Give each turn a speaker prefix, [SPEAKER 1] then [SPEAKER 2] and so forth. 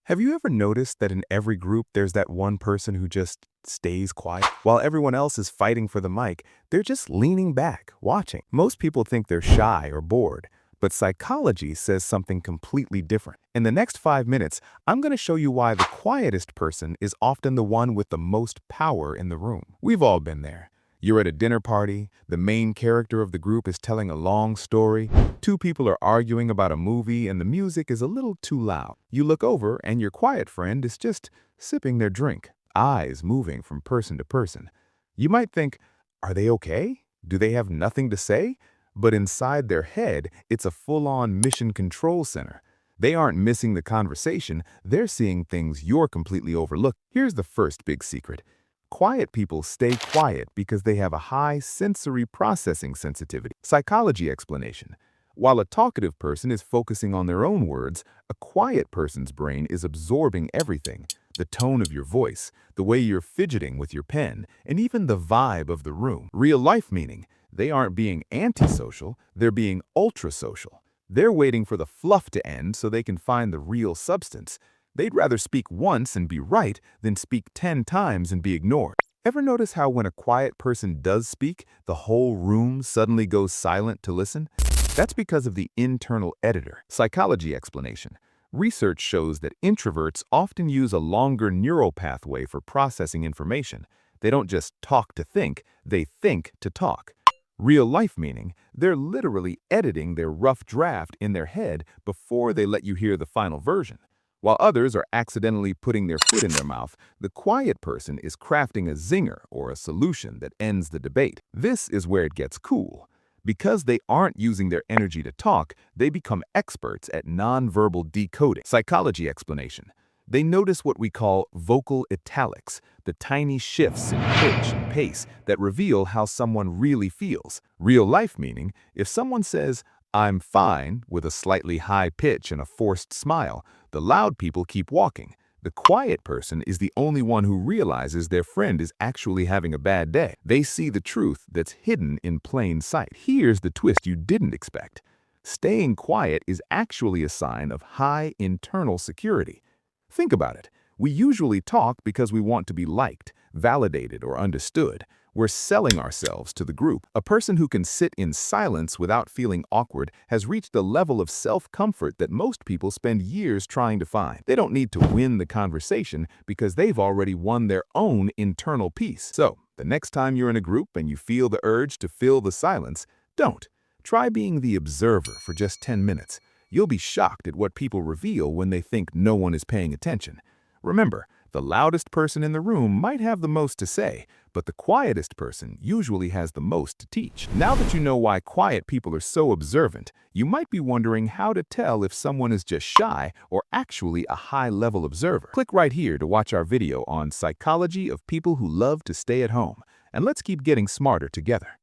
[SPEAKER 1] Have you ever noticed that in every group there's that one person who just stays quiet? While everyone else is fighting for the mic, they're just leaning back, watching. Most people think they're shy or bored, but psychology says something completely different. In the next 5 minutes, I'm going to show you why the quietest person is often the one with the most power in the room. We've all been there. You're at a dinner party, the main character of the group is telling a long story, two people are arguing about a movie, and the music is a little too loud. You look over, and your quiet friend is just sipping their drink, eyes moving from person to person. You might think, are they okay? Do they have nothing to say? But inside their head, it's a full-on mission control center. They aren't missing the conversation, they're seeing things you're completely overlooked. Here's the first big secret. Quiet people stay quiet because they have a high sensory processing sensitivity. Psychology explanation. While a talkative person is focusing on their own words, a quiet person's brain is absorbing everything. The tone of your voice, the way you're fidgeting with your pen, and even the vibe of the room. Real life meaning, they aren't being antisocial, they're being ultra-social. They're waiting for the fluff to end so they can find the real substance. They'd rather speak once and be right than speak 10 times and be ignored. Ever notice how when a quiet person does speak, the whole room suddenly goes silent to listen? That's because of the internal editor. Psychology explanation. Research shows that introverts often use a longer neural pathway for processing information. They don't just talk to think, they think to talk. Real life meaning, they're literally editing their rough draft in their head before they let you hear the final version. While others are accidentally putting their foot in their mouth, the quiet person is crafting a zinger or a solution that ends the debate. This is where it gets cool. Because they aren't using their energy to talk, they become experts at nonverbal decoding. Psychology explanation. They notice what we call vocal italics, the tiny shifts in pitch and pace that reveal how someone really feels. Real life meaning, if someone says, "I'm fine," with a slightly high pitch and a forced smile, the loud people keep walking. The quiet person is the only one who realizes their friend is actually having a bad day. They see the truth that's hidden in plain sight. Here's the twist you didn't expect. Staying quiet is actually a sign of high internal security. Think about it. We usually talk because we want to be liked, validated, or understood. We're selling ourselves to the group. A person who can sit in silence without feeling awkward has reached a level of self-comfort that most people spend years trying to find. They don't need to win the conversation because they've already won their own internal peace. So, the next time you're in a group and you feel the urge to fill the silence, don't. Try being the observer for just 10 minutes. You'll be shocked at what people reveal when they think no one is paying attention. Remember, the loudest person in the room might have the most to say, but the quietest person usually has the most to teach. Now that you know why quiet people are so observant, you might be wondering how to tell if someone is just shy or actually a high-level observer. Click right here to watch our video on psychology of people who love to stay at home, and let's keep getting smarter together.